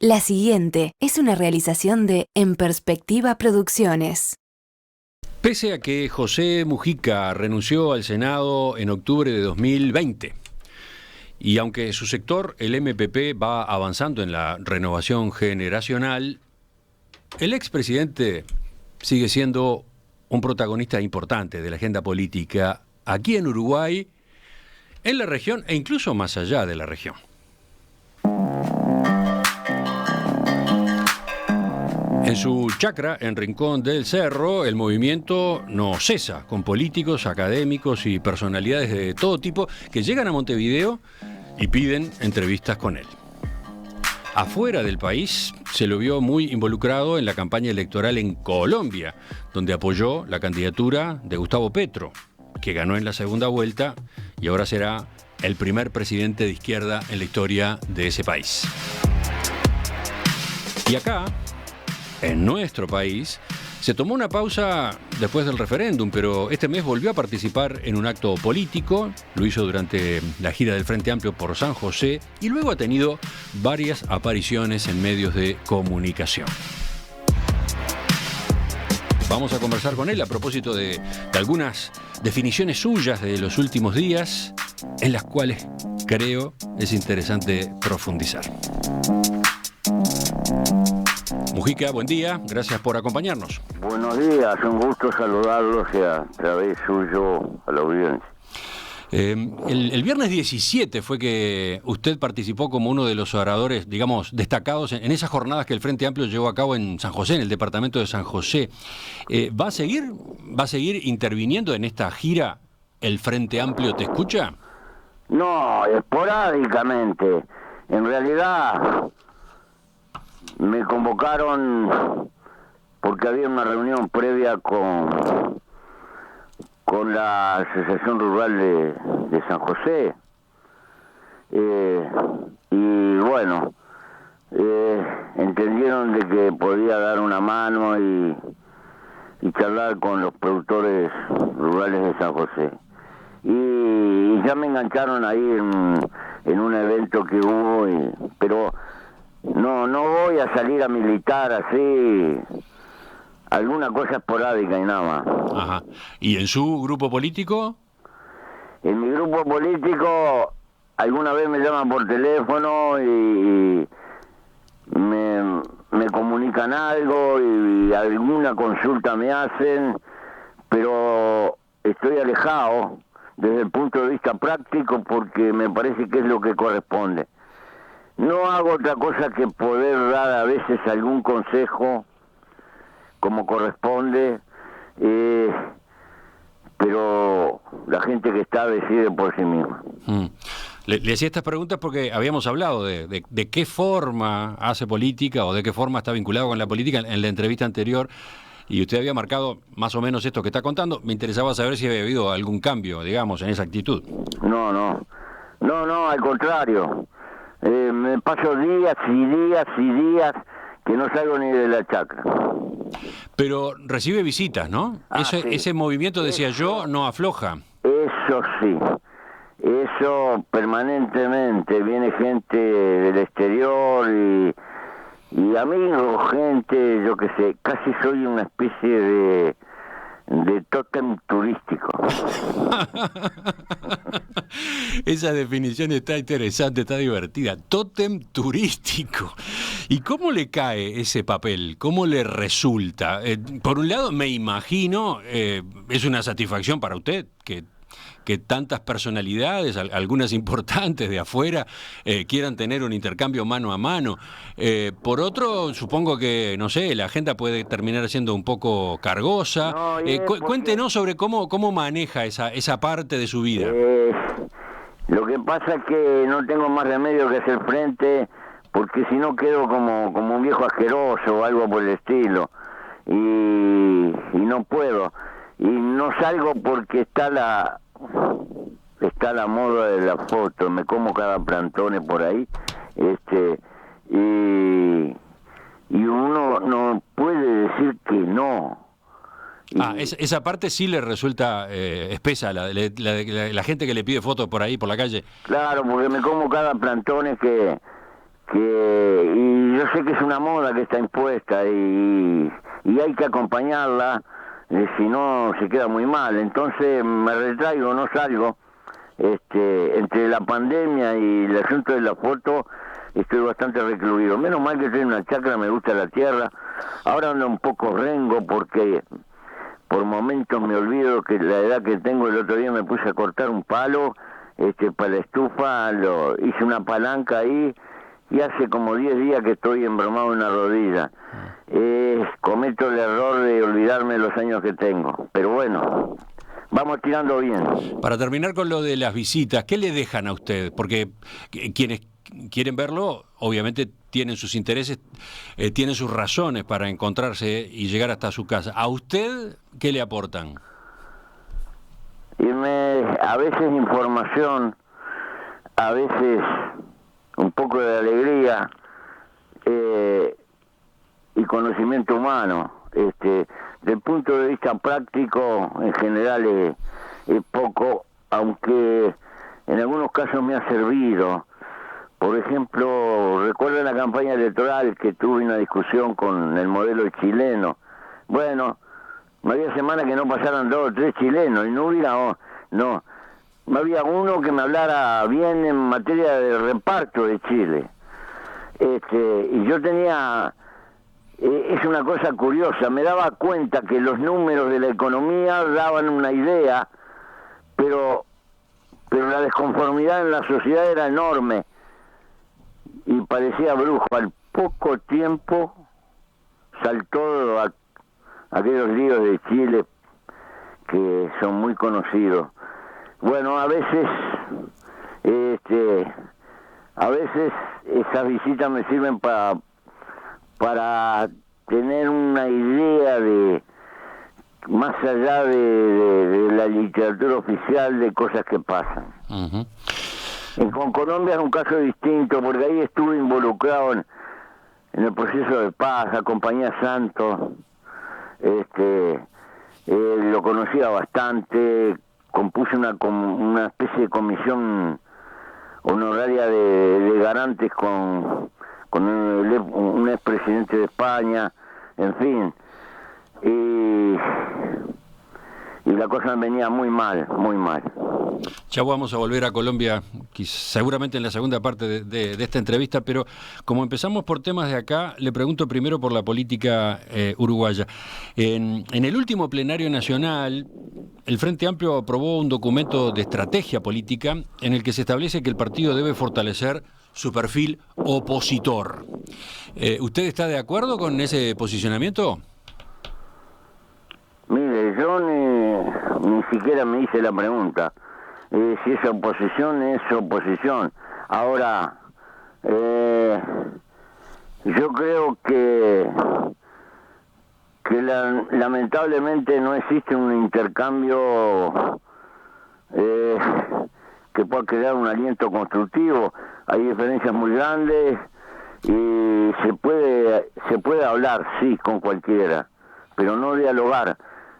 La siguiente es una realización de En Perspectiva Producciones. Pese a que José Mujica renunció al Senado en octubre de 2020, y aunque su sector, el MPP, va avanzando en la renovación generacional, el expresidente sigue siendo un protagonista importante de la agenda política aquí en Uruguay, en la región e incluso más allá de la región. En su chacra, en Rincón del Cerro, el movimiento no cesa, con políticos, académicos y personalidades de todo tipo que llegan a Montevideo y piden entrevistas con él. Afuera del país se lo vio muy involucrado en la campaña electoral en Colombia, donde apoyó la candidatura de Gustavo Petro, que ganó en la segunda vuelta y ahora será el primer presidente de izquierda en la historia de ese país. Y acá, en nuestro país, se tomó una pausa después del referéndum, pero este mes volvió a participar en un acto político, lo hizo durante la gira del Frente Amplio por San José y luego ha tenido varias apariciones en medios de comunicación. Vamos a conversar con él a propósito de algunas definiciones suyas de los últimos días, en las cuales creo es interesante profundizar. Mujica, buen día, gracias por acompañarnos. Buenos días, un gusto saludarlos y a través suyo a la audiencia. El viernes 17 fue que usted participó como uno de los oradores, digamos, destacados en esas jornadas que el Frente Amplio llevó a cabo en San José, en el departamento de San José. ¿Va a seguir interviniendo en esta gira el Frente Amplio Te Escucha? No, esporádicamente. En realidad me convocaron porque había una reunión previa con la Asociación Rural de San José. Y bueno, entendieron de que podía dar una mano y charlar con los productores rurales de San José. Y ya me engancharon ahí en un evento que hubo, pero no voy a salir a militar así, alguna cosa esporádica y nada más. Ajá. ¿Y en su grupo político? En mi grupo político alguna vez me llaman por teléfono y me comunican algo y alguna consulta me hacen, pero estoy alejado desde el punto de vista práctico porque me parece que es lo que corresponde. No hago otra cosa que poder dar a veces algún consejo como corresponde, pero la gente que está decide por sí misma. Le hacía estas preguntas porque habíamos hablado de qué forma hace política o de qué forma está vinculado con la política en la entrevista anterior, y usted había marcado más o menos esto que está contando. Me interesaba saber si había habido algún cambio, digamos, en esa actitud. No, al contrario. Me paso días y días y días que no salgo ni de la chacra. Pero recibe visitas, ¿no? Sí. Ese movimiento, decía yo, no afloja. Eso sí, eso permanentemente. Viene gente del exterior y amigos, gente, yo qué sé, casi soy una especie de tótem turístico. Esa definición está interesante, está divertida. Tótem turístico. ¿Y cómo le cae ese papel? ¿Cómo le resulta? Por un lado, me imagino, es una satisfacción para usted que tantas personalidades, algunas importantes de afuera, quieran tener un intercambio mano a mano. Por otro, supongo que, no sé, la agenda puede terminar siendo un poco cargosa. Cuéntenos sobre cómo maneja esa parte de su vida. Lo que pasa es que no tengo más remedio que hacer frente, porque si no quedo como un viejo asqueroso o algo por el estilo. Y no puedo. Y no salgo porque está la moda de la foto, me como cada plantone por ahí, y uno no puede decir que no. Esa parte sí le resulta espesa, la gente que le pide fotos por ahí, por la calle. Claro, porque me como cada plantone y yo sé que es una moda que está impuesta y hay que acompañarla, si no se queda muy mal. Entonces me retraigo, no salgo. Entre la pandemia y el asunto de la foto estoy bastante recluido. Menos mal que estoy en una chacra, me gusta la tierra. Ahora ando un poco rengo porque por momentos me olvido que la edad que tengo. El otro día me puse a cortar un palo para la estufa, hice una palanca ahí y hace como 10 días que estoy embromado en la rodilla. Cometo el error de olvidarme de los años que tengo, pero bueno, vamos tirando bien. Para terminar con lo de las visitas, ¿qué le dejan a usted? Porque quienes quieren verlo, obviamente tienen sus intereses, tienen sus razones para encontrarse y llegar hasta su casa. ¿A usted qué le aportan? A veces información, a veces un poco de alegría y conocimiento humano. Del punto de vista práctico, en general es poco, aunque en algunos casos me ha servido. Por ejemplo, recuerdo la campaña electoral que tuve una discusión con el modelo chileno. Bueno, no había semana que no pasaran 2 o 3 chilenos y no había uno que me hablara bien en materia de reparto de Chile. Y yo tenía, es una cosa curiosa, me daba cuenta que los números de la economía daban una idea, pero la desconformidad en la sociedad era enorme y parecía brujo. Al poco tiempo saltó aquellos líos de Chile que son muy conocidos. Bueno, a veces esas visitas me sirven para tener una idea de, más allá de la literatura oficial, de cosas que pasan. Uh-huh. Con Colombia es un caso distinto, porque ahí estuve involucrado en el proceso de paz, acompañé a Santos, lo conocía bastante, compuse una especie de comisión honoraria de garantes con un expresidente de España, en fin, y la cosa me venía muy mal, muy mal. Ya vamos a volver a Colombia, seguramente en la segunda parte de esta entrevista, pero como empezamos por temas de acá, le pregunto primero por la política uruguaya. En el último plenario nacional, el Frente Amplio aprobó un documento de estrategia política en el que se establece que el partido debe fortalecer su perfil opositor. ¿Usted está de acuerdo con ese posicionamiento? Mire, yo ni siquiera me hice la pregunta. Si es oposición, es oposición. Ahora, yo creo que lamentablemente no existe un intercambio que pueda crear un aliento constructivo. Hay diferencias muy grandes y se puede hablar, sí, con cualquiera, pero no dialogar,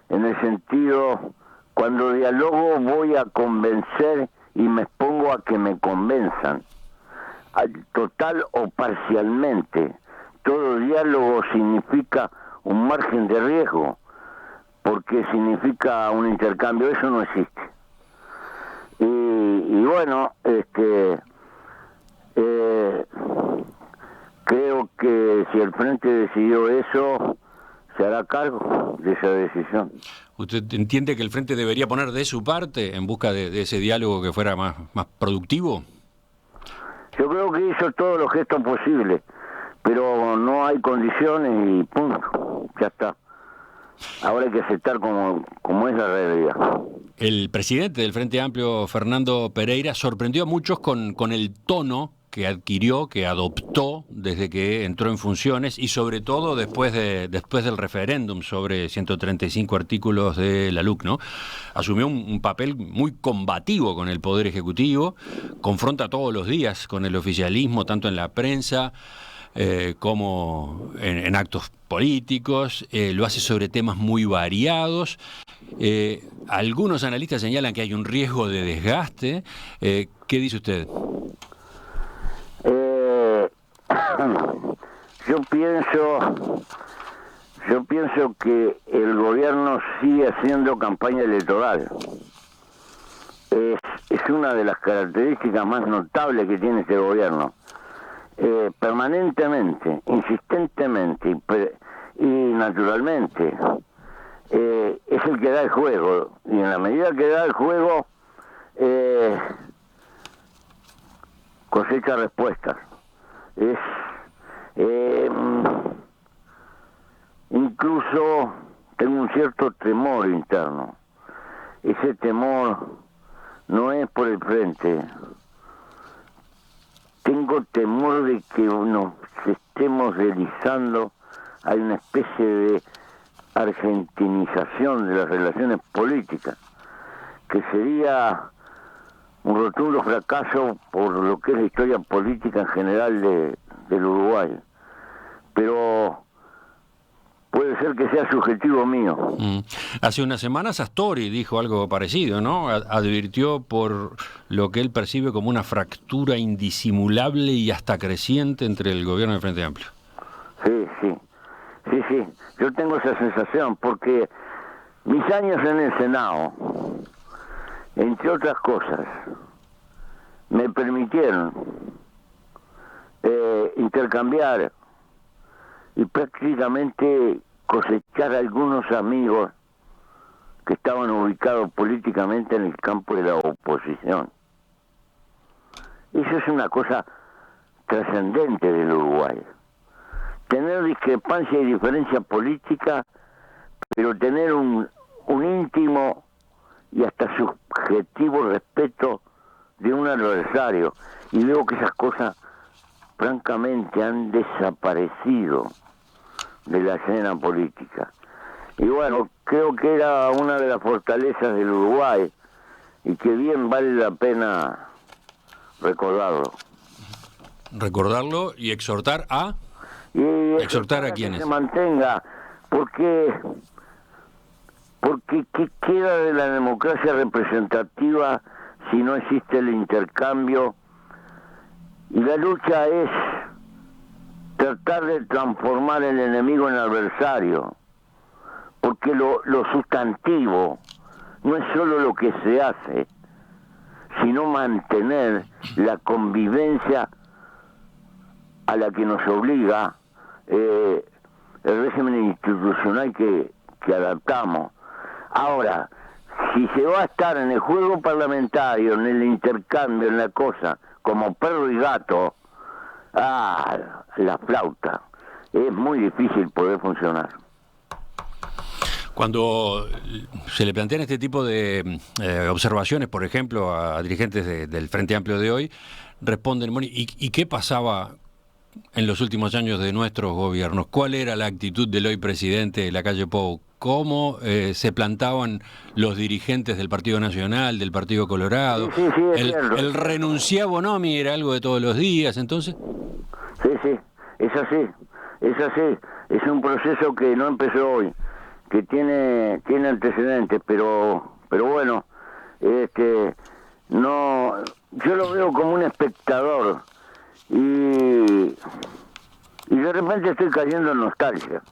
en el sentido, cuando dialogo voy a convencer y me expongo a que me convenzan, total o parcialmente. Todo diálogo significa un margen de riesgo, porque significa un intercambio. Eso no existe. Y bueno, creo que si el Frente decidió eso, se hará cargo de esa decisión. ¿Usted entiende que el Frente debería poner de su parte en busca de ese diálogo que fuera más productivo? Yo creo que hizo todos los gestos posibles, pero no hay condiciones y punto, ya está. Ahora hay que aceptar como es la realidad. El presidente del Frente Amplio, Fernando Pereira, sorprendió a muchos con el tono que adquirió, que adoptó desde que entró en funciones y sobre todo después del referéndum sobre 135 artículos de la LUC, ¿no? Asumió un papel muy combativo con el Poder Ejecutivo, confronta todos los días con el oficialismo, tanto en la prensa como en actos políticos, lo hace sobre temas muy variados. Algunos analistas señalan que hay un riesgo de desgaste. ¿Qué dice usted? Yo pienso que el gobierno sigue haciendo campaña electoral. Es una de las características más notables que tiene este gobierno. Permanentemente, insistentemente y naturalmente es el que da el juego, y en la medida que da el juego cosecha respuestas. Incluso tengo un cierto temor interno. Ese temor no es por el frente. Tengo temor de que nos estemos deslizando a una especie de argentinización de las relaciones políticas, que sería un rotundo fracaso por lo que es la historia política en general del Uruguay. Pero puede ser que sea subjetivo mío. Hace unas semanas Astori dijo algo parecido, ¿no? Advirtió por lo que él percibe como una fractura indisimulable y hasta creciente entre el gobierno y el Frente Amplio. Sí. Yo tengo esa sensación porque mis años en el Senado, entre otras cosas, me permitieron intercambiar y prácticamente cosechar algunos amigos que estaban ubicados políticamente en el campo de la oposición. Eso es una cosa trascendente del Uruguay. Tener discrepancia y diferencia política, pero tener un íntimo y hasta subjetivo respeto de un adversario. Y veo que esas cosas francamente han desaparecido de la escena política. Y bueno, creo que era una de las fortalezas del Uruguay y que bien vale la pena recordarlo. Recordarlo y exhortar a... ¿Exhortar a quiénes? Que se mantenga, porque ¿qué queda de la democracia representativa si no existe el intercambio? Y la lucha es tratar de transformar el enemigo en adversario, porque lo sustantivo no es solo lo que se hace, sino mantener la convivencia a la que nos obliga el régimen institucional que adaptamos. Ahora, si se va a estar en el juego parlamentario, en el intercambio, en la cosa, como perro y gato, la flauta, es muy difícil poder funcionar. Cuando se le plantean este tipo de observaciones, por ejemplo, a dirigentes del Frente Amplio de hoy, responden, ¿y qué pasaba en los últimos años de nuestros gobiernos? ¿Cuál era la actitud del hoy presidente Lacalle Pou? ¿Cómo se plantaban los dirigentes del Partido Nacional, del Partido Colorado? Sí, el renunciá Bonomi era algo de todos los días, entonces. Sí, es así. Es un proceso que no empezó hoy, que tiene antecedentes, pero bueno, no, yo lo veo como un espectador y de repente estoy cayendo en nostalgia.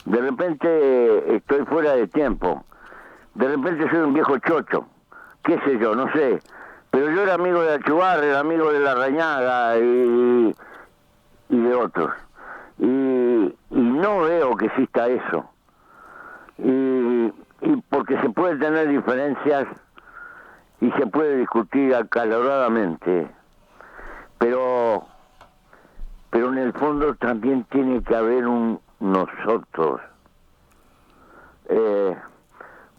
De repente estoy fuera de tiempo. De repente soy un viejo chocho. Qué sé yo, no sé. Pero yo era amigo de Achuar, era amigo de La Rañaga y de otros. Y no veo que exista eso. Y porque se puede tener diferencias y se puede discutir acaloradamente. Pero en el fondo también tiene que haber un nosotros,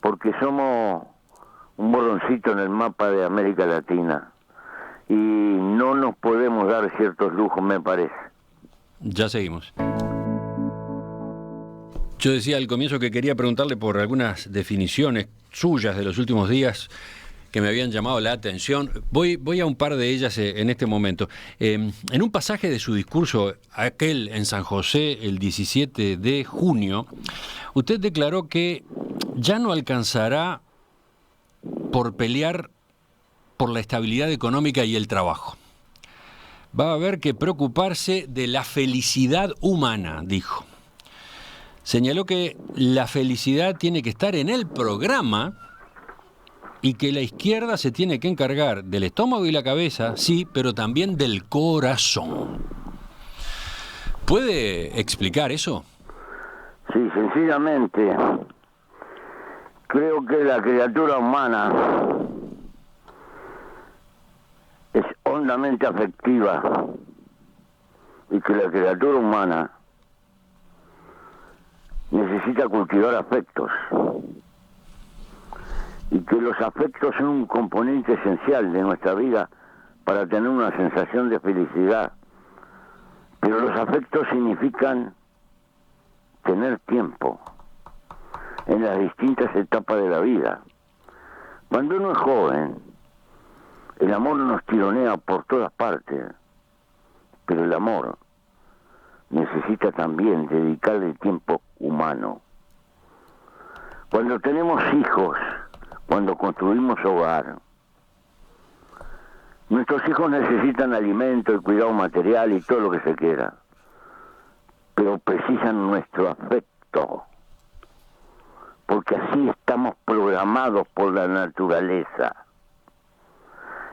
porque somos un borroncito en el mapa de América Latina y no nos podemos dar ciertos lujos, me parece. Ya seguimos. Yo decía al comienzo que quería preguntarle por algunas definiciones suyas de los últimos días que me habían llamado la atención. Voy a un par de ellas en este momento. En un pasaje de su discurso, aquel en San José, el 17 de junio, usted declaró que ya no alcanzará por pelear por la estabilidad económica y el trabajo. va a haber que preocuparse de la felicidad humana, dijo. Señaló que la felicidad tiene que estar en el programa y que la izquierda se tiene que encargar del estómago y la cabeza, sí, pero también del corazón. ¿Puede explicar eso? Sí, sencillamente, creo que la criatura humana es hondamente afectiva y que la criatura humana necesita cultivar afectos y que los afectos son un componente esencial de nuestra vida para tener una sensación de felicidad. Pero los afectos significan tener tiempo en las distintas etapas de la vida. Cuando uno es joven, el amor nos tironea por todas partes, pero el amor necesita también dedicarle tiempo humano. Cuando tenemos hijos, cuando construimos hogar, nuestros hijos necesitan alimento y cuidado material y todo lo que se quiera, pero precisan nuestro afecto, porque así estamos programados por la naturaleza.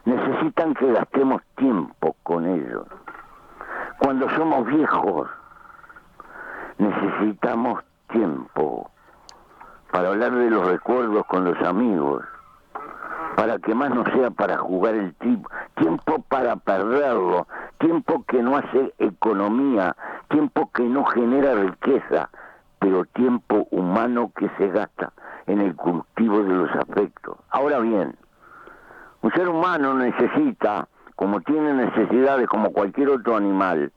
Necesitan que gastemos tiempo con ellos. Cuando somos viejos, necesitamos tiempo para hablar de los recuerdos con los amigos, para que más no sea para jugar el tiempo para perderlo, tiempo que no hace economía, tiempo que no genera riqueza, pero tiempo humano que se gasta en el cultivo de los afectos. Ahora bien, un ser humano necesita, como tiene necesidades como cualquier otro animal,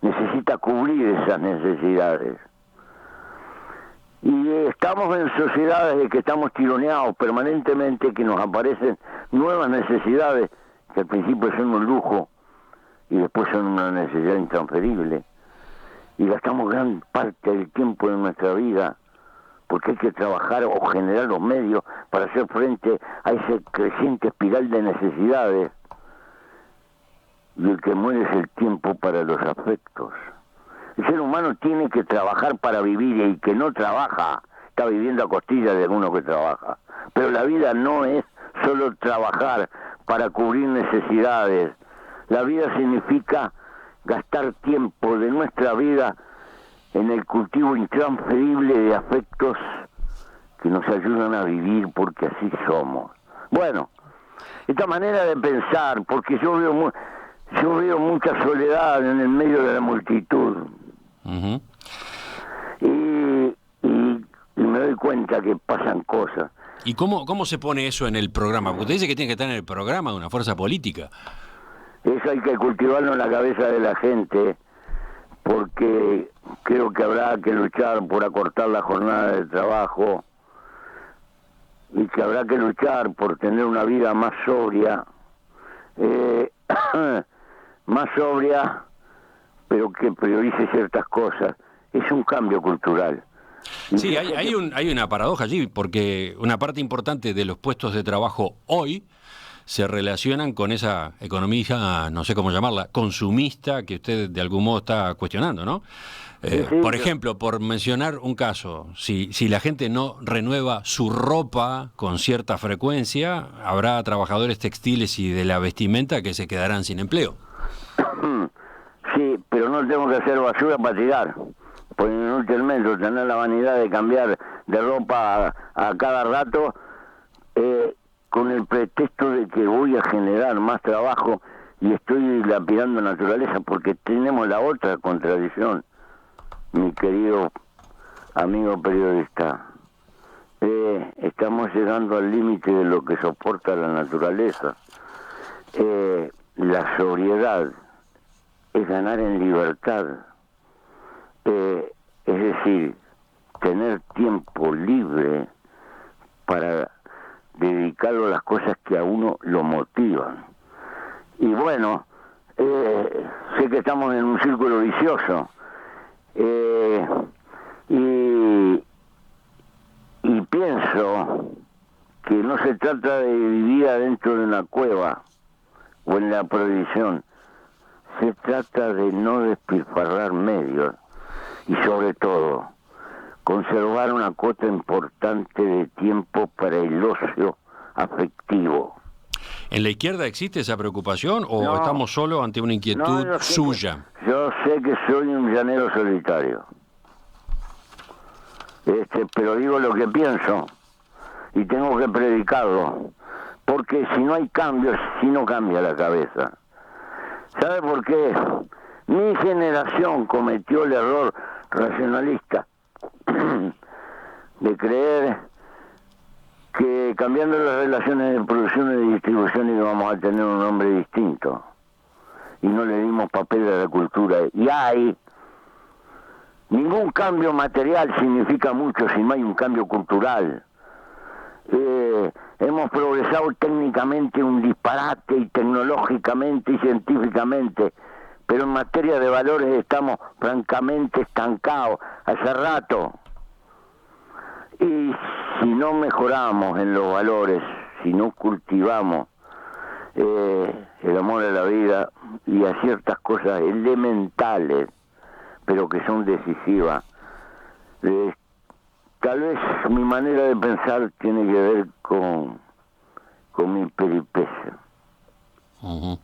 necesita cubrir esas necesidades. Y estamos en sociedades de que estamos tironeados permanentemente, que nos aparecen nuevas necesidades que al principio son un lujo y después son una necesidad intransferible. Y gastamos gran parte del tiempo de nuestra vida porque hay que trabajar o generar los medios para hacer frente a ese creciente espiral de necesidades. Y el que muere es el tiempo para los afectos. El ser humano tiene que trabajar para vivir y el que no trabaja está viviendo a costilla de alguno que trabaja. Pero la vida no es solo trabajar para cubrir necesidades. La vida significa gastar tiempo de nuestra vida en el cultivo intransferible de afectos que nos ayudan a vivir porque así somos. Bueno, esta manera de pensar, porque yo veo mucha soledad en el medio de la multitud. Uh-huh. Y me doy cuenta que pasan cosas. ¿Y cómo se pone eso en el programa? Porque usted dice que tiene que estar en el programa de una fuerza política. Eso hay que cultivarlo en la cabeza de la gente, porque creo que habrá que luchar por acortar la jornada de trabajo y que habrá que luchar por tener una vida más sobria, pero que priorice ciertas cosas. Es un cambio cultural. Sí, hay una paradoja allí, porque una parte importante de los puestos de trabajo hoy se relacionan con esa economía, no sé cómo llamarla, consumista, que usted de algún modo está cuestionando, ¿no? Por ejemplo, por mencionar un caso, si la gente no renueva su ropa con cierta frecuencia, habrá trabajadores textiles y de la vestimenta que se quedarán sin empleo. Sí, pero no tengo que hacer basura para tirar. Por inútilmente tener la vanidad de cambiar de ropa a cada rato, con el pretexto de que voy a generar más trabajo y estoy lapidando naturaleza, porque tenemos la otra contradicción, mi querido amigo periodista. Estamos llegando al límite de lo que soporta la naturaleza. La sobriedad es ganar en libertad. Es decir, tener tiempo libre para dedicarlo a las cosas que a uno lo motivan. Y bueno, sé que estamos en un círculo vicioso, y pienso que no se trata de vivir adentro de una cueva o en la prohibición, se trata de no despilfarrar medios y sobre todo conservar una cuota importante de tiempo para el ocio afectivo. ¿En la izquierda existe esa preocupación o No. estamos solo ante una inquietud yo sé suya? Yo sé que soy un llanero solitario. Pero digo lo que pienso y tengo que predicarlo, porque si no hay cambios, si no cambia la cabeza. ¿Sabe por qué? Mi generación cometió el error racionalista de creer que cambiando las relaciones de producción y de distribución íbamos a tener un hombre distinto, y no le dimos papel a la cultura. Y ningún cambio material significa mucho si no hay un cambio cultural. Hemos progresado técnicamente un disparate, y tecnológicamente y científicamente, pero en materia de valores estamos francamente estancados hace rato. Y si no mejoramos en los valores, si no cultivamos el amor a la vida y a ciertas cosas elementales, pero que son decisivas, tal vez mi manera de pensar tiene que ver con mi peripecia. Uh-huh.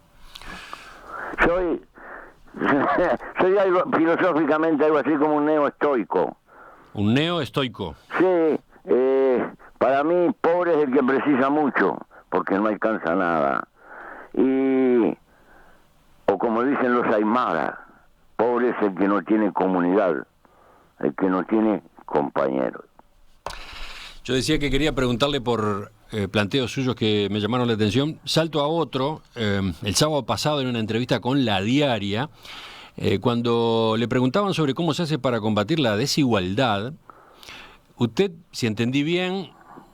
Soy algo, filosóficamente algo así como un neoestoico. ¿Un neoestoico? Sí, para mí pobre es el que precisa mucho, porque no alcanza nada. O como dicen los aymaras, pobre es el que no tiene comunidad, el que no tiene compañeros. Yo decía que quería preguntarle por planteos suyos que me llamaron la atención. Salto a otro, el sábado pasado en una entrevista con La Diaria, cuando le preguntaban sobre cómo se hace para combatir la desigualdad, usted, si entendí bien,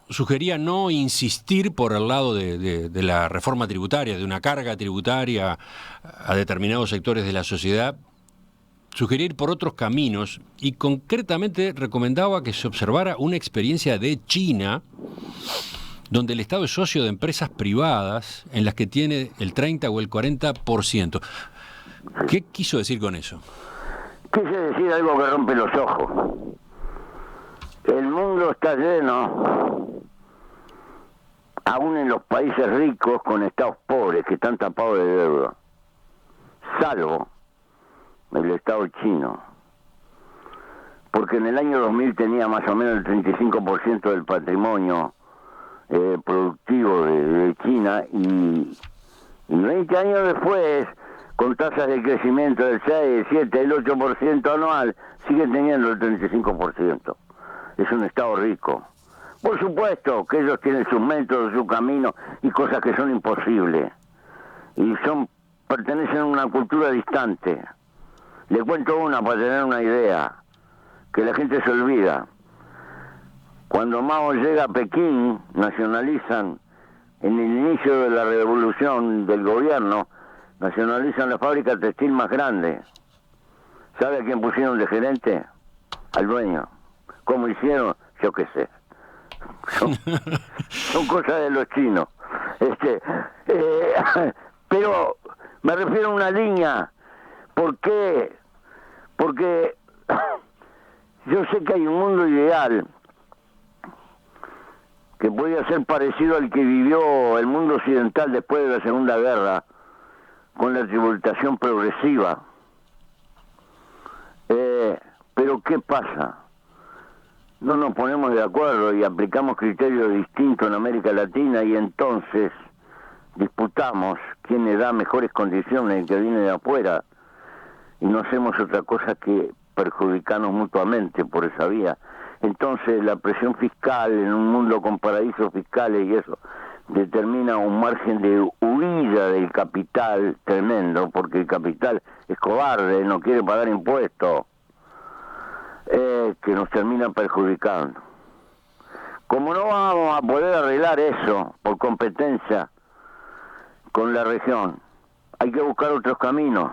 sugería no insistir por el lado de la reforma tributaria, de una carga tributaria a determinados sectores de la sociedad, sugerir por otros caminos, y concretamente recomendaba que se observara una experiencia de China, donde el Estado es socio de empresas privadas en las que tiene el 30 o el 40%. ¿Qué quiso decir con eso? Quise decir algo que rompe los ojos. El mundo está lleno, aún en los países ricos, con estados pobres que están tapados de deuda, salvo el Estado chino, porque en el año 2000 tenía más o menos el 35% del patrimonio productivo de China, y 20 años después, con tasas de crecimiento del 6, el 7, el 8% anual, sigue teniendo el 35%. Es un Estado rico. Por supuesto que ellos tienen sus métodos, su camino y cosas que son imposibles. Y pertenecen a una cultura distante. Le cuento una para tener una idea, que la gente se olvida. Cuando Mao llega a Pekín, nacionalizan, en el inicio de la revolución del gobierno, nacionalizan la fábrica textil más grande. ¿Sabe a quién pusieron de gerente? Al dueño. ¿Cómo hicieron? Yo qué sé. Son cosas de los chinos. Pero me refiero a una línea. ¿Por qué? Porque yo sé que hay un mundo ideal que podría ser parecido al que vivió el mundo occidental después de la Segunda Guerra, con la tributación progresiva. Pero ¿qué pasa? No nos ponemos de acuerdo y aplicamos criterios distintos en América Latina, y entonces disputamos quién le da mejores condiciones, el que viene de afuera, y no hacemos otra cosa que perjudicarnos mutuamente por esa vía. Entonces la presión fiscal en un mundo con paraísos fiscales y eso determina un margen de huida del capital tremendo, porque el capital es cobarde, no quiere pagar impuestos, que nos termina perjudicando. Como no vamos a poder arreglar eso por competencia con la región, hay que buscar otros caminos,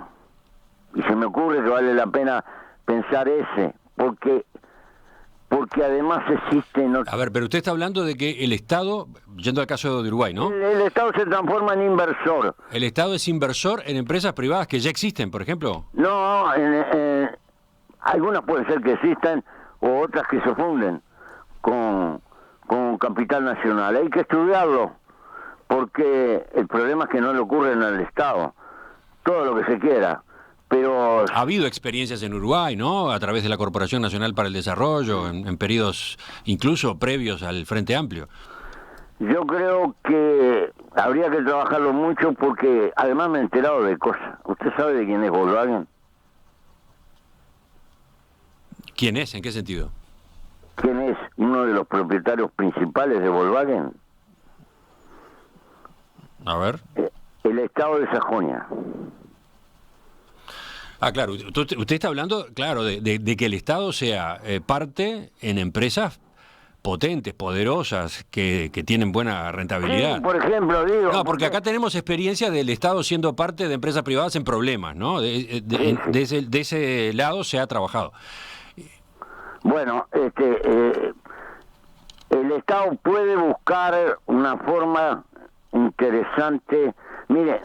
y se me ocurre que vale la pena pensar ese, porque porque además existen... A ver, pero usted está hablando de que el Estado, yendo al caso de Uruguay, ¿no? El Estado se transforma en inversor. El Estado es inversor en empresas privadas que ya existen, por ejemplo. No, algunas pueden ser que existan o otras que se funden con capital nacional. Hay que estudiarlo, porque el problema es que no le ocurre en el Estado. Todo lo que se quiera, pero... Ha habido experiencias en Uruguay, ¿no? A través de la Corporación Nacional para el Desarrollo, en periodos incluso previos al Frente Amplio. Yo creo que habría que trabajarlo mucho, porque además me he enterado de cosas. ¿Usted sabe de quién es Volkswagen? ¿Quién es? ¿En qué sentido? ¿Quién es uno de los propietarios principales de Volkswagen? A ver. El Estado de Sajonia. Ah, claro. Usted está hablando, claro, de que el Estado sea parte en empresas potentes, poderosas, que tienen buena rentabilidad. Sí, por ejemplo, digo... No, porque acá tenemos experiencia del Estado siendo parte de empresas privadas en problemas, ¿no? De ese lado se ha trabajado. Bueno, el Estado puede buscar una forma interesante. Mire,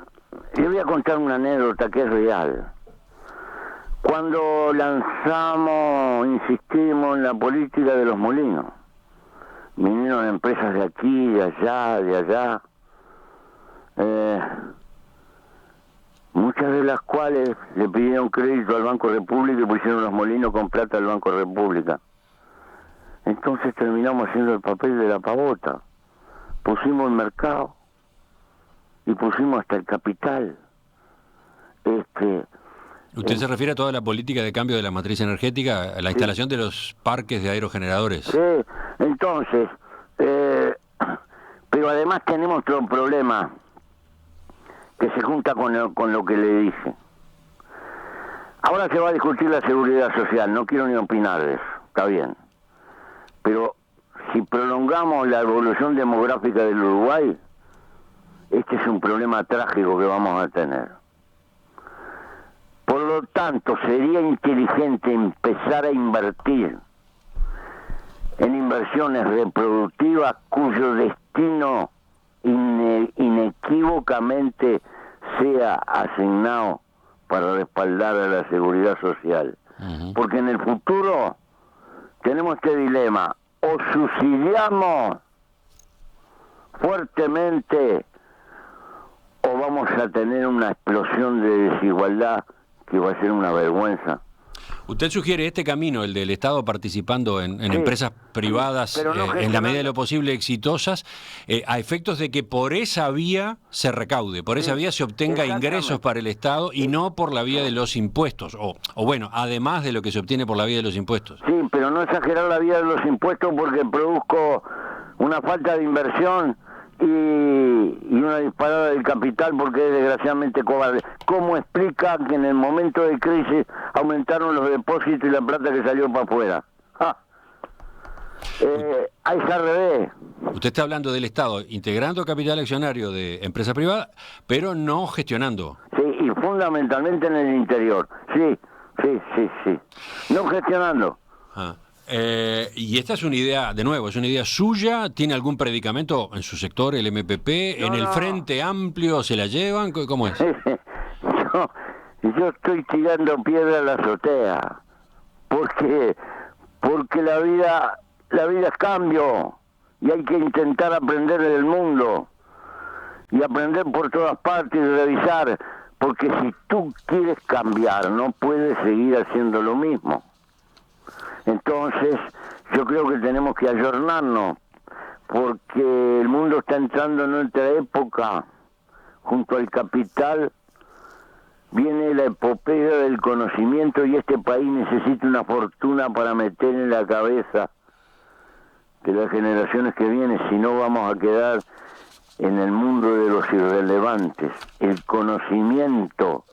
le voy a contar una anécdota que es real. Cuando insistimos en la política de los molinos, vinieron empresas de aquí, de allá, muchas de las cuales le pidieron crédito al Banco República y pusieron los molinos con plata al Banco República. Entonces terminamos haciendo el papel de la pavota. Pusimos el mercado y pusimos hasta el capital. ¿Usted se refiere a toda la política de cambio de la matriz energética, a la instalación de los parques de aerogeneradores? Sí, entonces, pero además tenemos otro problema que se junta con lo que le dije. Ahora se va a discutir la seguridad social, no quiero ni opinar de eso, está bien. Pero si prolongamos la evolución demográfica del Uruguay, este es un problema trágico que vamos a tener. Por lo tanto, sería inteligente empezar a invertir en inversiones reproductivas cuyo destino inequívocamente sea asignado para respaldar a la seguridad social. Porque en el futuro tenemos este dilema: o subsidiamos fuertemente o vamos a tener una explosión de desigualdad que va a ser una vergüenza. Usted sugiere este camino, el del Estado participando en Sí, empresas privadas, no en la medida de lo posible exitosas, a efectos de que por esa vía se recaude, por esa vía se obtenga ingresos para el Estado y no por la vía de los impuestos, o bueno, además de lo que se obtiene por la vía de los impuestos. Sí, pero no exagerar la vía de los impuestos, porque produzco una falta de inversión y una disparada del capital, porque es desgraciadamente cobarde. ¿Cómo explica que en el momento de crisis aumentaron los depósitos y la plata que salió para afuera? Ahí se al revés. Usted está hablando del Estado integrando capital accionario de empresa privada, pero no gestionando. Sí, y fundamentalmente en el interior. Sí. No gestionando. Y esta es una idea, de nuevo, es una idea suya. ¿Tiene algún predicamento en su sector, el MPP? ¿En el Frente Amplio se la llevan? ¿Cómo es? Yo estoy tirando piedra a la azotea, porque la vida es cambio, y hay que intentar aprender del mundo y aprender por todas partes y revisar, porque si tú quieres cambiar no puedes seguir haciendo lo mismo. Entonces yo creo que tenemos que ayornarnos, porque el mundo está entrando en otra época. Junto al capital viene la epopeya del conocimiento, y este país necesita una fortuna para meter en la cabeza de las generaciones que vienen, si no vamos a quedar en el mundo de los irrelevantes. El conocimiento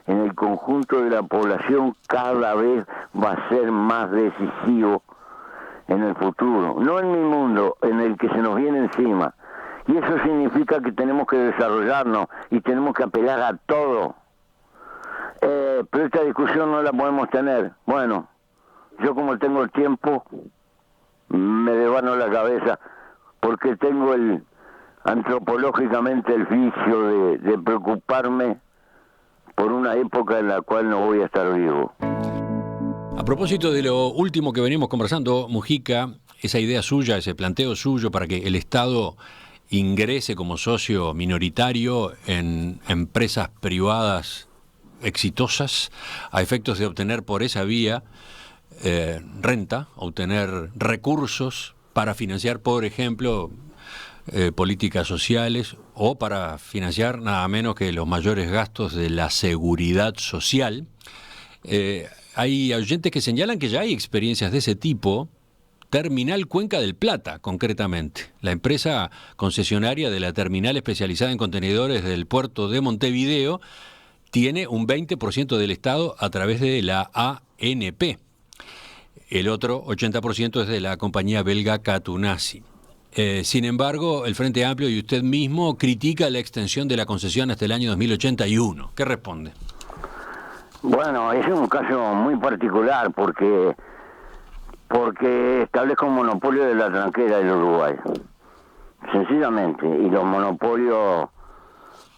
en el conjunto de la población cada vez va a ser más decisivo en el futuro, no en mi mundo, en el que se nos viene encima. Y eso significa que tenemos que desarrollarnos y tenemos que apelar a todo. Pero esta discusión no la podemos tener. Bueno, yo como tengo el tiempo, me devano la cabeza porque tengo antropológicamente el vicio de preocuparme por una época en la cual no voy a estar vivo. A propósito de lo último que venimos conversando, Mujica, esa idea suya, ese planteo suyo para que el Estado ingrese como socio minoritario en empresas privadas exitosas a efectos de obtener por esa vía renta, obtener recursos para financiar, por ejemplo, políticas sociales o para financiar nada menos que los mayores gastos de la seguridad social. Hay oyentes que señalan que ya hay experiencias de ese tipo. Terminal Cuenca del Plata, concretamente, la empresa concesionaria de la terminal especializada en contenedores del puerto de Montevideo, tiene un 20% del Estado a través de la ANP. El otro 80% es de la compañía belga Catunasi. Sin embargo, el Frente Amplio y usted mismo critica la extensión de la concesión hasta el año 2081. ¿Qué responde? Bueno, es un caso muy particular porque establezco un monopolio de la tranquera del Uruguay, sencillamente, y los monopolios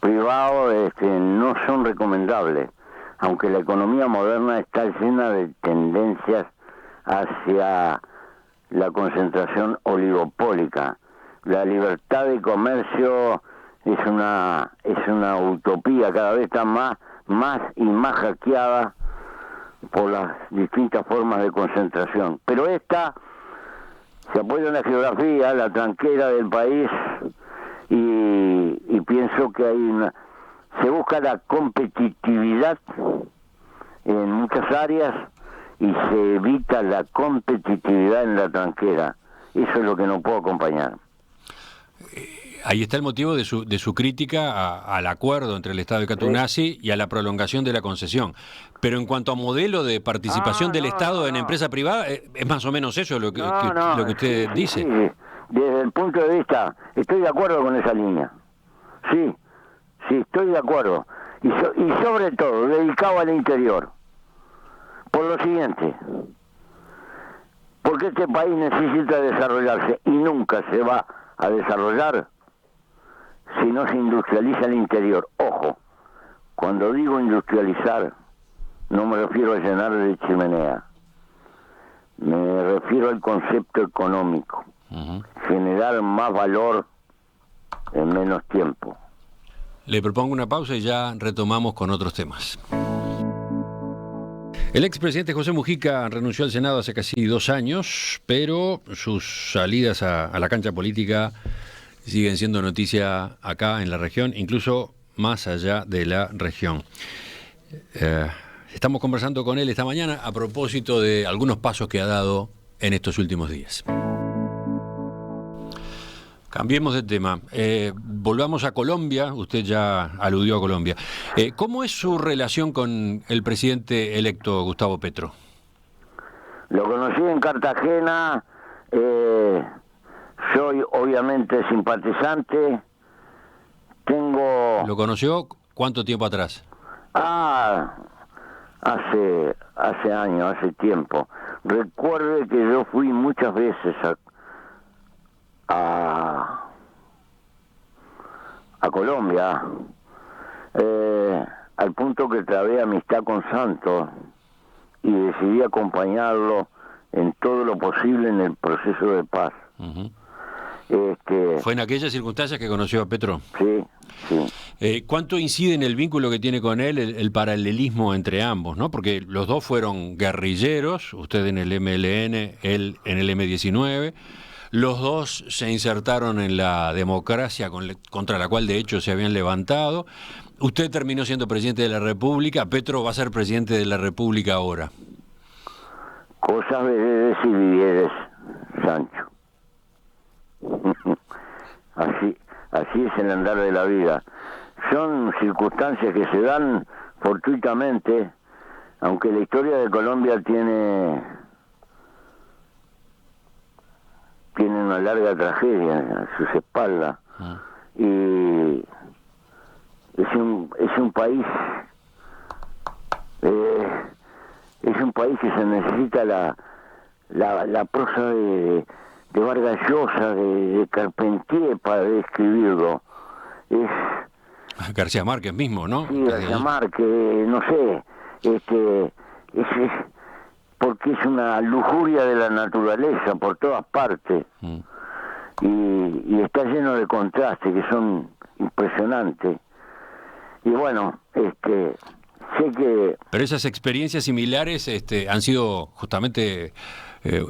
privados no son recomendables, aunque la economía moderna está llena de tendencias hacia la concentración oligopólica. La libertad de comercio es una utopía, cada vez está más y más hackeada por las distintas formas de concentración. Pero esta se apoya en la geografía, la tranquera del país, y pienso que se busca la competitividad en muchas áreas y se evita la competitividad en la tranquera. Eso es lo que no puedo acompañar. Ahí está el motivo de su crítica al acuerdo entre el Estado y Catunasi y a la prolongación de la concesión. Pero en cuanto a modelo de participación del Estado en empresa privada, ¿es más o menos eso lo que usted dice? Sí. Desde el punto de vista, estoy de acuerdo con esa línea. Sí, estoy de acuerdo. Y sobre todo, dedicado al interior. Por lo siguiente, porque este país necesita desarrollarse y nunca se va a desarrollar si no se industrializa el interior. Ojo, cuando digo industrializar, no me refiero a llenar de chimenea, me refiero al concepto económico, generar más valor en menos tiempo. Le propongo una pausa y ya retomamos con otros temas. El expresidente José Mujica renunció al Senado hace casi 2 años, pero sus salidas a la cancha política siguen siendo noticia acá en la región, incluso más allá de la región. Estamos conversando con él esta mañana a propósito de algunos pasos que ha dado en estos últimos días. Cambiemos de tema. Volvamos a Colombia. Usted ya aludió a Colombia. ¿Cómo es su relación con el presidente electo Gustavo Petro? Lo conocí en Cartagena. Soy obviamente simpatizante. ¿Lo conoció cuánto tiempo atrás? Hace años, hace tiempo. Recuerde que yo fui muchas veces a Colombia, al punto que trabé amistad con Santos y decidí acompañarlo en todo lo posible en el proceso de paz. Uh-huh. ¿Fue en aquellas circunstancias que conoció a Petro? Sí. ¿Cuánto incide en el vínculo que tiene con él el paralelismo entre ambos, ¿no? Porque los dos fueron guerrilleros, usted en el MLN, él en el M-19. Los dos se insertaron en la democracia contra la cual de hecho se habían levantado. Usted terminó siendo presidente de la República, Petro va a ser presidente de la República ahora. Cosas veredes y vivieres, Sancho. Así es el andar de la vida. Son circunstancias que se dan fortuitamente, aunque la historia de Colombia tiene una larga tragedia a sus espaldas. Y es un país que se necesita la prosa de Vargas Llosa, de Carpentier para describirlo. Es García Márquez mismo, ¿no? sí, García Márquez, no sé, es porque es una lujuria de la naturaleza por todas partes. Y está lleno de contrastes que son impresionantes. Y bueno, sé que... Pero esas experiencias similares han sido justamente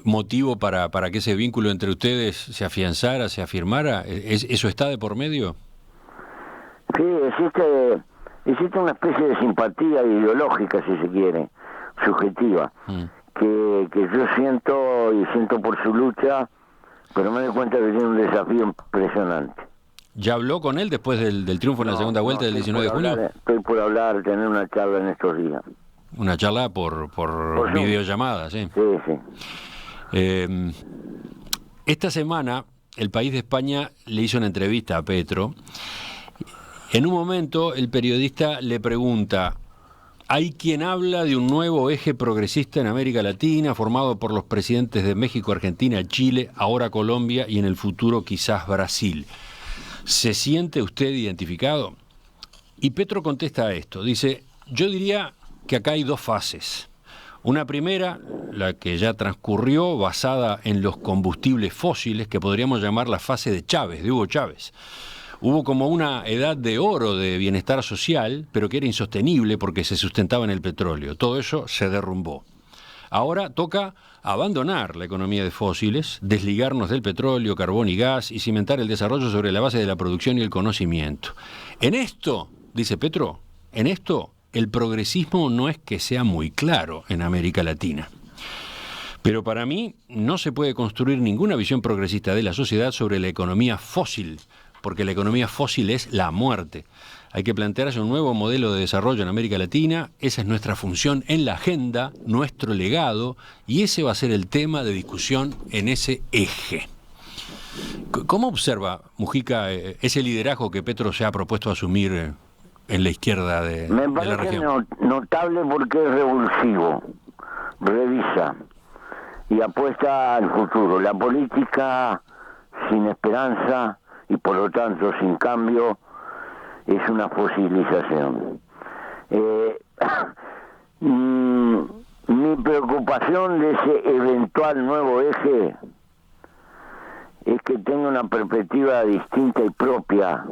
motivo para que ese vínculo entre ustedes se afianzara, se afirmara. ¿Eso está de por medio? Sí, existe una especie de simpatía ideológica, si se quiere, subjetiva, que yo siento por su lucha, pero me doy cuenta que tiene un desafío impresionante. ¿Ya habló con él después del triunfo en la segunda vuelta del 19 de junio? Estoy por hablar, tener una charla en estos días. Una charla por videollamada, sí. Sí, sí. Esta semana, El País de España le hizo una entrevista a Petro. En un momento, el periodista le pregunta: hay quien habla de un nuevo eje progresista en América Latina, formado por los presidentes de México, Argentina, Chile, ahora Colombia y en el futuro quizás Brasil. ¿Se siente usted identificado? Y Petro contesta a esto, dice: yo diría que acá hay dos fases. Una primera, la que ya transcurrió, basada en los combustibles fósiles, que podríamos llamar la fase de Chávez, de Hugo Chávez. Hubo como una edad de oro de bienestar social, pero que era insostenible porque se sustentaba en el petróleo. Todo eso se derrumbó. Ahora toca abandonar la economía de fósiles, desligarnos del petróleo, carbón y gas y cimentar el desarrollo sobre la base de la producción y el conocimiento. En esto, dice Petro, en esto el progresismo no es que sea muy claro en América Latina. Pero para mí no se puede construir ninguna visión progresista de la sociedad sobre la economía fósil, porque la economía fósil es la muerte. Hay que plantearse un nuevo modelo de desarrollo en América Latina, esa es nuestra función en la agenda, nuestro legado, y ese va a ser el tema de discusión en ese eje. ¿Cómo observa, Mujica, ese liderazgo que Petro se ha propuesto asumir en la izquierda de la región? Me parece notable porque es revulsivo, revisa y apuesta al futuro. La política sin esperanza y por lo tanto sin cambio es una fosilización. Mi preocupación de ese eventual nuevo eje es que tenga una perspectiva distinta y propia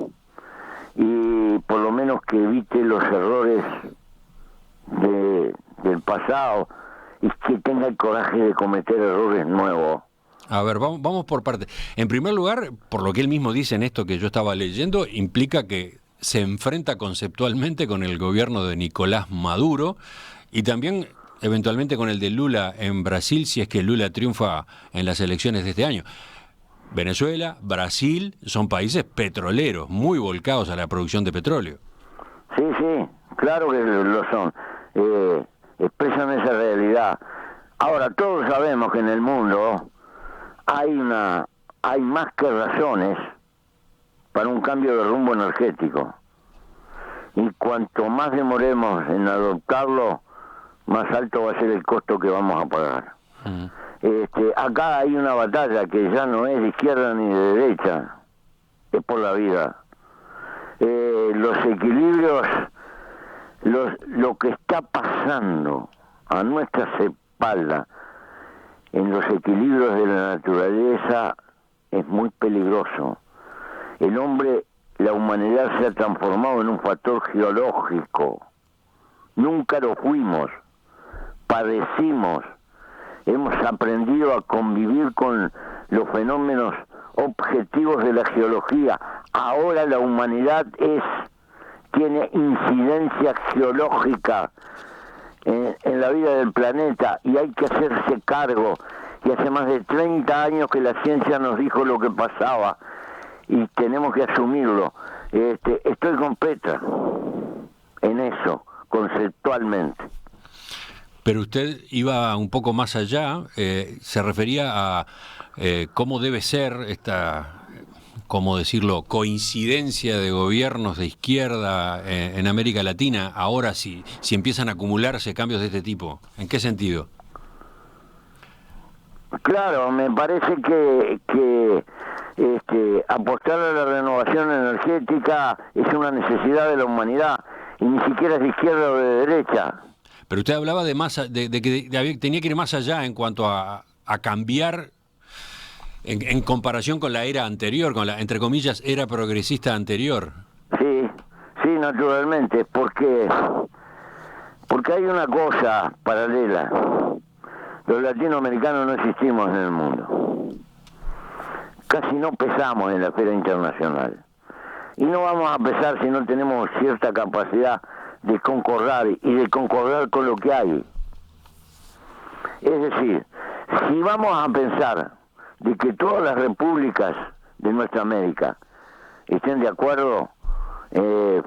y por lo menos que evite los errores del pasado y que tenga el coraje de cometer errores nuevos. A ver, vamos por partes. En primer lugar, por lo que él mismo dice en esto que yo estaba leyendo, implica que se enfrenta conceptualmente con el gobierno de Nicolás Maduro y también eventualmente con el de Lula en Brasil, si es que Lula triunfa en las elecciones de este año. Venezuela, Brasil son países petroleros, muy volcados a la producción de petróleo. Sí, claro que lo son. Expresan esa realidad. Ahora, todos sabemos que en el mundo hay más que razones para un cambio de rumbo energético. Y cuanto más demoremos en adoptarlo, más alto va a ser el costo que vamos a pagar. Acá hay una batalla que ya no es de izquierda ni de derecha, es por la vida. Los equilibrios, lo que está pasando a nuestras espaldas en los equilibrios de la naturaleza es muy peligroso. El hombre, la humanidad se ha transformado en un factor geológico. Nunca lo fuimos, padecimos, hemos aprendido a convivir con los fenómenos objetivos de la geología. Ahora la humanidad tiene incidencia geológica en la vida del planeta y hay que hacerse cargo. Y hace más de 30 años que la ciencia nos dijo lo que pasaba y tenemos que asumirlo. Estoy con Petra en eso, conceptualmente. Pero usted iba un poco más allá, se refería a cómo debe ser esta, ¿cómo decirlo?, coincidencia de gobiernos de izquierda en América Latina, ahora si empiezan a acumularse cambios de este tipo. ¿En qué sentido? Claro, me parece que apostar a la renovación energética es una necesidad de la humanidad y ni siquiera es de izquierda o de derecha. Pero usted hablaba de que tenía que ir más allá en cuanto a cambiar en comparación con la era anterior, con la, entre comillas, era progresista anterior. Sí, sí, naturalmente, porque hay una cosa paralela. Los latinoamericanos no existimos en el mundo. Casi no pesamos en la esfera internacional. Y no vamos a pesar si no tenemos cierta capacidad de concordar y de concordar con lo que hay. Es decir, si vamos a pensar de que todas las repúblicas de nuestra América estén de acuerdo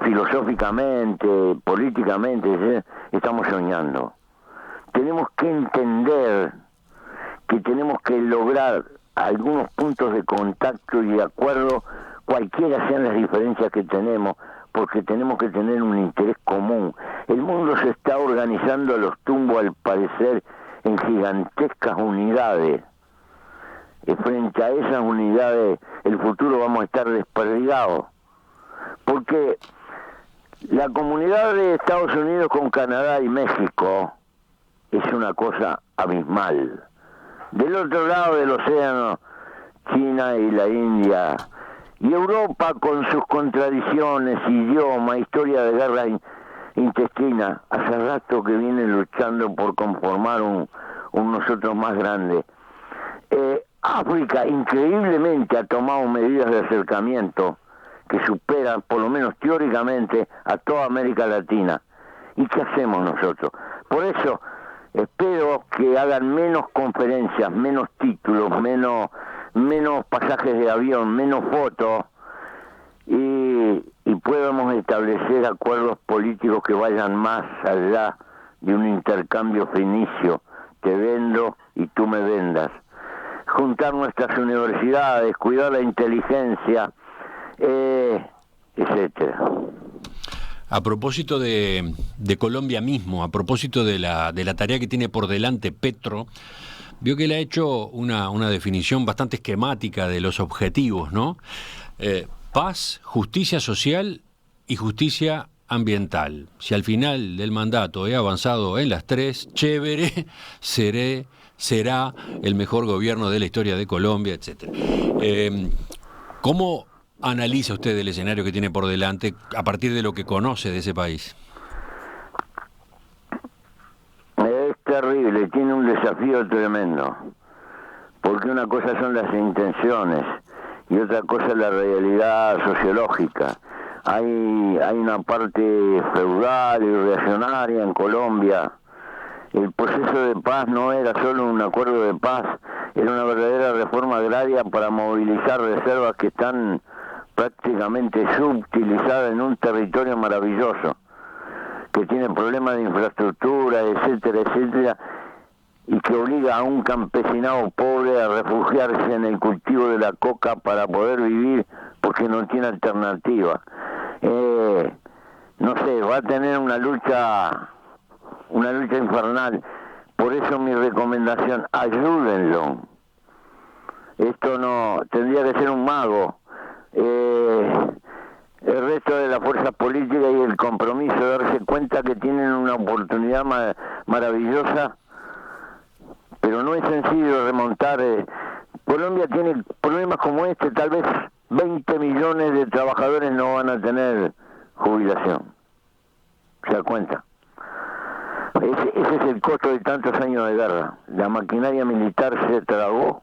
filosóficamente, políticamente, estamos soñando. Tenemos que entender que tenemos que lograr algunos puntos de contacto y de acuerdo, cualquiera sean las diferencias que tenemos, porque tenemos que tener un interés común. El mundo se está organizando a los tumbos, al parecer, en gigantescas unidades. Frente a esas unidades, el futuro vamos a estar desperdigados. Porque la comunidad de Estados Unidos con Canadá y México es una cosa abismal. Del otro lado del océano, China y la India, y Europa con sus contradicciones, idioma, historia de guerra intestina, hace rato que vienen luchando por conformar un nosotros más grande. África increíblemente ha tomado medidas de acercamiento que superan, por lo menos teóricamente, a toda América Latina. ¿Y qué hacemos nosotros? Por eso espero que hagan menos conferencias, menos títulos, menos pasajes de avión, menos fotos, y podamos establecer acuerdos políticos que vayan más allá de un intercambio fenicio, te vendo y tú me vendas. Juntar nuestras universidades, cuidar la inteligencia, etcétera. A propósito de Colombia mismo, a propósito de la tarea que tiene por delante Petro, vio que él ha hecho una definición bastante esquemática de los objetivos, ¿no? Paz, justicia social y justicia ambiental. Si al final del mandato he avanzado en las tres, chévere, será el mejor gobierno de la historia de Colombia, etcétera. ¿Cómo analiza usted el escenario que tiene por delante a partir de lo que conoce de ese país? Es terrible, tiene un desafío tremendo, porque una cosa son las intenciones y otra cosa es la realidad sociológica. Hay una parte feudal y reaccionaria en Colombia. El proceso de paz no era solo un acuerdo de paz, era una verdadera reforma agraria para movilizar reservas que están prácticamente subutilizadas en un territorio maravilloso, que tiene problemas de infraestructura, etcétera, etcétera, y que obliga a un campesinado pobre a refugiarse en el cultivo de la coca para poder vivir, porque no tiene alternativa. No sé, va a tener una lucha infernal. Por eso mi recomendación, ayúdenlo. Esto no, tendría que ser un mago. El resto de las fuerzas políticas y el compromiso de darse cuenta que tienen una oportunidad maravillosa, pero no es sencillo remontar. Colombia tiene problemas como este, tal vez 20 millones de trabajadores no van a tener jubilación. ¿Se da cuenta? Ese es el costo de tantos años de guerra. La maquinaria militar se tragó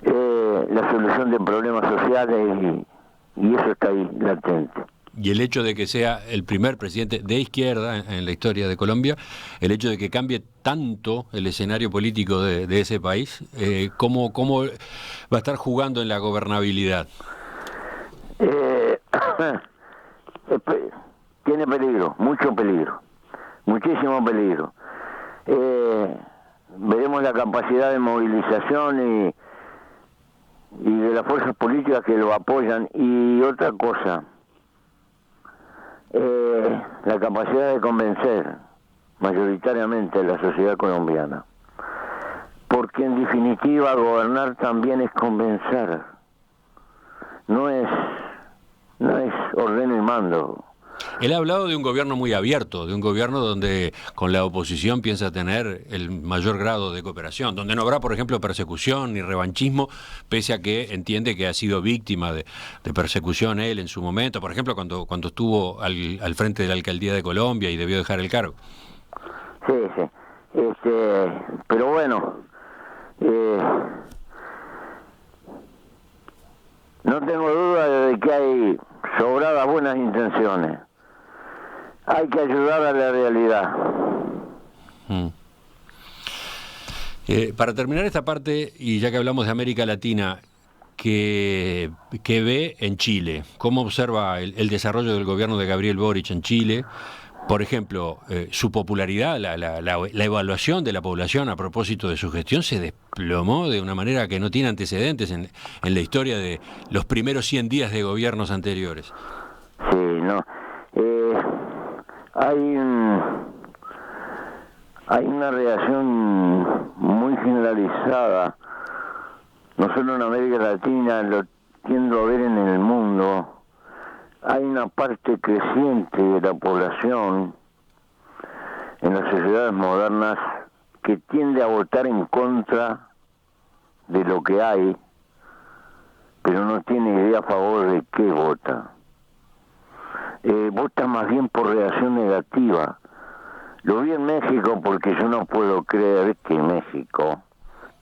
la solución de problemas sociales y eso está ahí latente. Y el hecho de que sea el primer presidente de izquierda en la historia de Colombia, el hecho de que cambie tanto el escenario político de ese país, ¿cómo va a estar jugando en la gobernabilidad? Tiene peligro, mucho peligro, muchísimo peligro. Veremos la capacidad de movilización y de las fuerzas políticas que lo apoyan. Y otra cosa, la capacidad de convencer mayoritariamente a la sociedad colombiana. porque en definitiva gobernar también es convencer, no es ordeno y mando. Él ha hablado de un gobierno muy abierto, de un gobierno donde con la oposición piensa tener el mayor grado de cooperación, donde no habrá, por ejemplo, persecución ni revanchismo, pese a que entiende que ha sido víctima de persecución él en su momento, por ejemplo, cuando estuvo al frente de la alcaldía de Colombia y debió dejar el cargo. Sí, sí. Pero bueno, no tengo duda de que hay sobradas buenas intenciones. Hay que ayudar a la realidad. Para terminar esta parte, y ya que hablamos de América Latina, ¿qué ve en Chile? ¿Cómo observa el desarrollo del gobierno de Gabriel Boric en Chile? Por ejemplo, su popularidad, la evaluación de la población a propósito de su gestión se desplomó de una manera que no tiene antecedentes en la historia de los primeros 100 días de gobiernos anteriores. Sí, no. Hay una reacción muy generalizada, no solo en América Latina, lo tiendo a ver en el mundo. Hay una parte creciente de la población en las sociedades modernas que tiende a votar en contra de lo que hay, pero no tiene idea a favor de qué vota. Vota más bien por reacción negativa. Lo vi en México porque yo no puedo creer que México,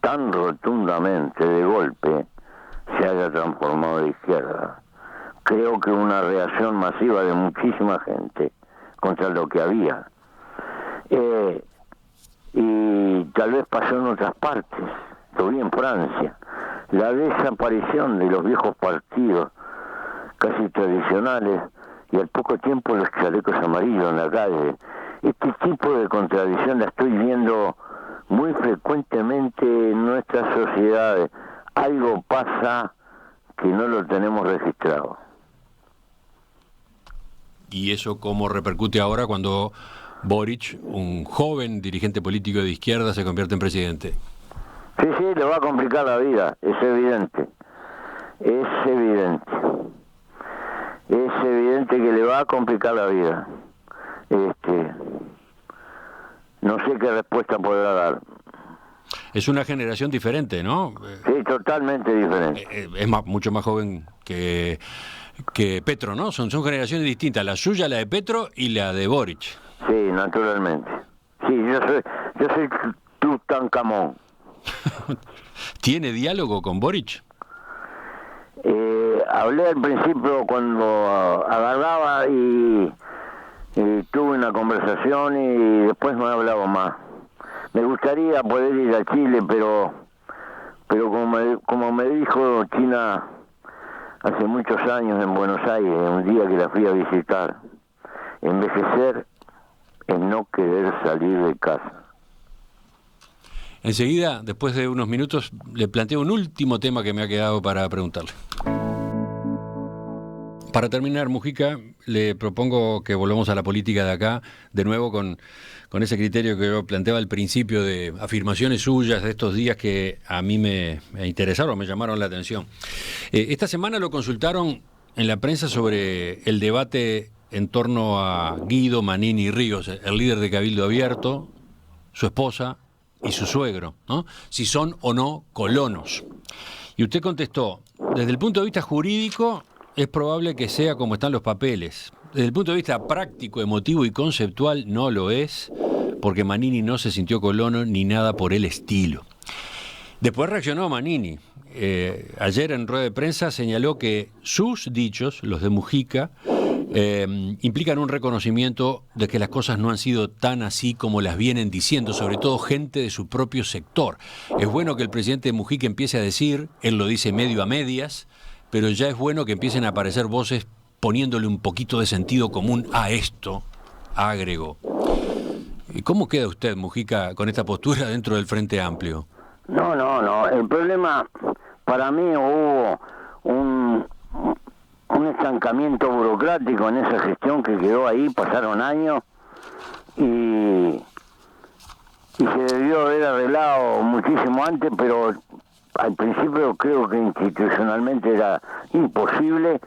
tan rotundamente de golpe, se haya transformado de izquierda. Creo que una reacción masiva de muchísima gente contra lo que había. Y tal vez pasó en otras partes. Lo vi en Francia. La desaparición de los viejos partidos casi tradicionales y al poco tiempo los chalecos amarillos en la calle. Este tipo de contradicción la estoy viendo muy frecuentemente en nuestras sociedades. Algo pasa que no lo tenemos registrado. ¿Y eso cómo repercute ahora cuando Boric, un joven dirigente político de izquierda, se convierte en presidente? Sí, le va a complicar la vida, es evidente. Es evidente. Es evidente que le va a complicar la vida. No sé qué respuesta podrá dar. Es una generación diferente, ¿no? Sí, totalmente diferente. Es mucho más joven que Petro, ¿no? Son generaciones distintas, la suya, la de Petro y la de Boric. Sí, naturalmente. Sí, yo soy Tutankamón. ¿Tiene diálogo con Boric? Hablé al principio cuando agarraba y tuve una conversación y después no he hablado más. Me gustaría poder ir a Chile, pero como me dijo China hace muchos años en Buenos Aires, un día que la fui a visitar, envejecer es no querer salir de casa. Enseguida, después de unos minutos, le planteo un último tema que me ha quedado para preguntarle. Para terminar, Mujica, le propongo que volvamos a la política de acá, de nuevo con ese criterio que yo planteaba al principio de afirmaciones suyas de estos días que a mí me interesaron, me llamaron la atención. Esta semana lo consultaron en la prensa sobre el debate en torno a Guido Manini Ríos, el líder de Cabildo Abierto, su esposa y su suegro, ¿no? Si son o no colonos. Y usted contestó, desde el punto de vista jurídico, es probable que sea como están los papeles. Desde el punto de vista práctico, emotivo y conceptual, no lo es, porque Manini no se sintió colono ni nada por el estilo. Después reaccionó Manini. Ayer en rueda de prensa señaló que sus dichos, los de Mujica, implican un reconocimiento de que las cosas no han sido tan así como las vienen diciendo, sobre todo gente de su propio sector. Es bueno que el presidente Mujica empiece a decir, él lo dice medio a medias, pero ya es bueno que empiecen a aparecer voces poniéndole un poquito de sentido común a esto, agregó. ¿Cómo queda usted, Mujica, con esta postura dentro del Frente Amplio? No. El problema, para mí hubo un estancamiento burocrático en esa gestión que quedó ahí, pasaron años, y y se debió haber arreglado muchísimo antes, pero al principio creo que institucionalmente era imposible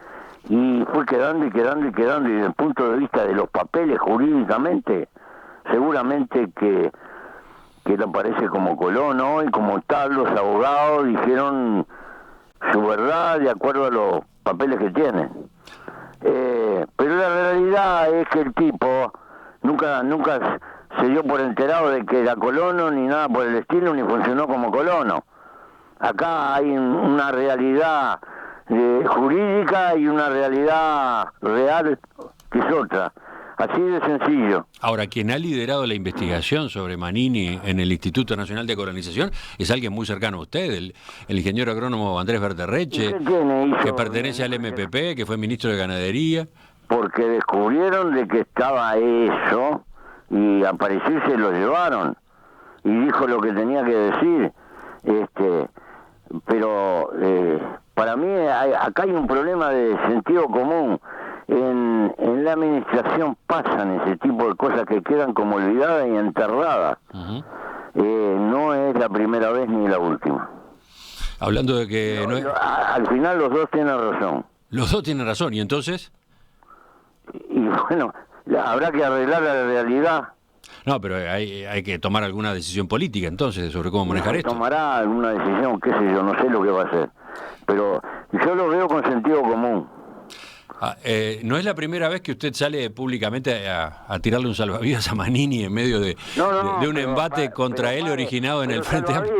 y fue quedando y quedando y quedando, y desde el punto de vista de los papeles jurídicamente, seguramente que él aparece como colono y como tal los abogados dijeron su verdad de acuerdo a los papeles que tienen. Pero la realidad es que el tipo nunca se dio por enterado de que era colono ni nada por el estilo, ni funcionó como colono. Acá hay una realidad jurídica y una realidad real que es otra. Así de sencillo. Ahora, quien ha liderado la investigación sobre Manini en el Instituto Nacional de Colonización es alguien muy cercano a usted, el ingeniero agrónomo Andrés Berterreche, que pertenece al MPP, que fue ministro de Ganadería. Porque descubrieron de que estaba eso y a parecer se lo llevaron y dijo lo que tenía que decir. Pero para mí acá hay un problema de sentido común. En la administración pasan ese tipo de cosas que quedan como olvidadas y enterradas. Uh-huh. No es la primera vez ni la última. Hablando de que... Al final los dos tienen razón. Los dos tienen razón, ¿y entonces? Y bueno, habrá que arreglar la realidad. No, pero hay que tomar alguna decisión política entonces sobre cómo manejar esto. Tomará alguna decisión, qué sé yo, no sé lo que va a hacer. Pero yo lo veo con sentido común. ¿No es la primera vez que usted sale públicamente a tirarle un salvavidas a Manini en medio de un embate contra él originado en el Frente Amplio?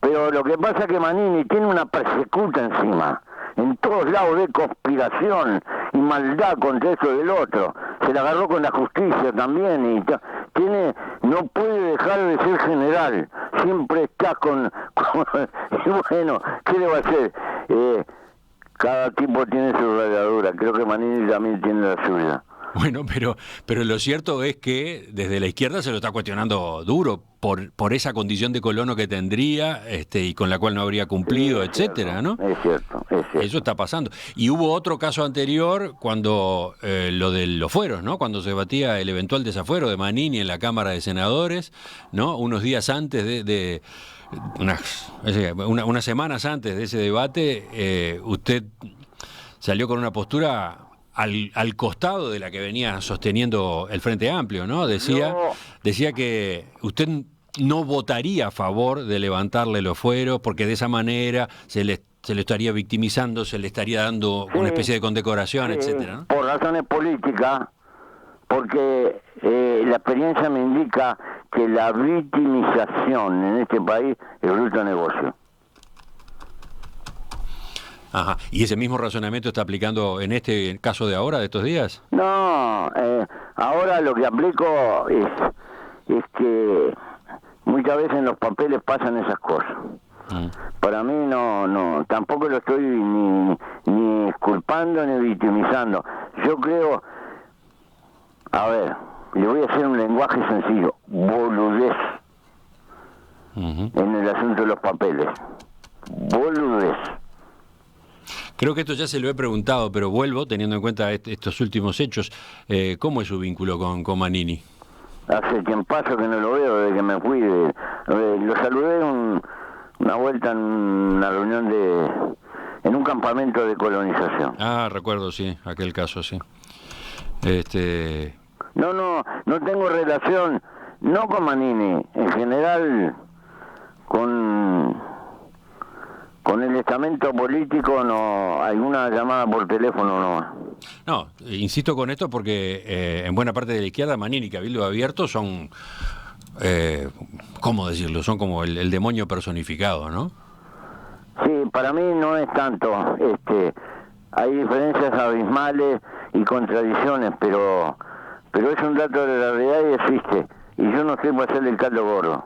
Pero lo que pasa es que Manini tiene una persecuta encima, en todos lados de conspiración y maldad contra eso del otro. Se la agarró con la justicia también y no puede dejar de ser general. Siempre está con y bueno, ¿qué le va a hacer? Cada tipo tiene su rayadura. Creo que Manini también tiene la suya. Bueno, pero lo cierto es que desde la izquierda se lo está cuestionando duro por esa condición de colono que tendría y con la cual no habría cumplido, etcétera, ¿no? Es cierto. Eso está pasando. Y hubo otro caso anterior cuando lo de los fueros, ¿no? Cuando se debatía el eventual desafuero de Manini en la Cámara de Senadores, ¿no? Unos días antes unas semanas antes de ese debate, usted salió con una postura al costado de la que venía sosteniendo el Frente Amplio, ¿no? Decía que usted no votaría a favor de levantarle los fueros porque de esa manera se le estaría victimizando, se le estaría dando una especie de condecoración, etcétera, ¿no? Por razones políticas, porque la experiencia me indica que la victimización en este país es bruto negocio. Ajá. ¿Y ese mismo razonamiento está aplicando en este caso de ahora, de estos días? No, ahora lo que aplico es que muchas veces en los papeles pasan esas cosas. Para mí no, tampoco lo estoy ni exculpando ni victimizando. Yo creo, a ver, le voy a hacer un lenguaje sencillo, boludez, en el asunto de los papeles. Boludez. Creo que esto ya se lo he preguntado, pero vuelvo, teniendo en cuenta estos últimos hechos. ¿Cómo es su vínculo con Manini? Hace tiempazo que no lo veo, desde que me fui. Lo saludé una vuelta en una reunión en un campamento de colonización. Ah, recuerdo, sí, aquel caso, sí. No tengo relación, no con Manini, en general con el estamento político, no, alguna llamada por teléfono no. No, insisto con esto porque en buena parte de la izquierda Manini y Cabildo Abierto son, ¿cómo decirlo? Son como el demonio personificado, ¿no? Sí, para mí no es tanto. Hay diferencias abismales y contradicciones, pero es un dato de la realidad y existe. Y yo no estoy para hacerle el caldo gordo.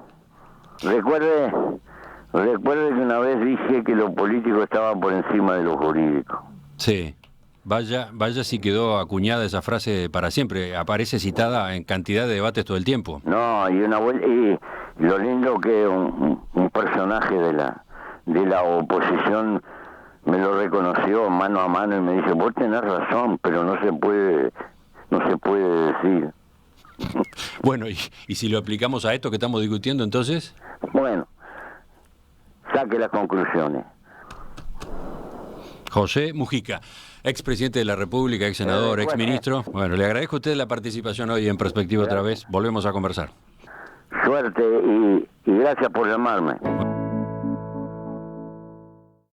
Recuerde que una vez dije que lo político estaba por encima de lo jurídico. Sí, vaya si quedó acuñada esa frase para siempre. Aparece citada en cantidad de debates todo el tiempo. No, y lo lindo que un personaje de la oposición me lo reconoció mano a mano y me dice, vos tenés razón, pero no se puede decir. Bueno, y si lo aplicamos a esto que estamos discutiendo, entonces... Bueno, saque las conclusiones. José Mujica, expresidente de la República, ex senador, ex ministro. Bueno, le agradezco a usted la participación hoy en Perspectiva otra vez. Volvemos a conversar. Suerte y gracias por llamarme.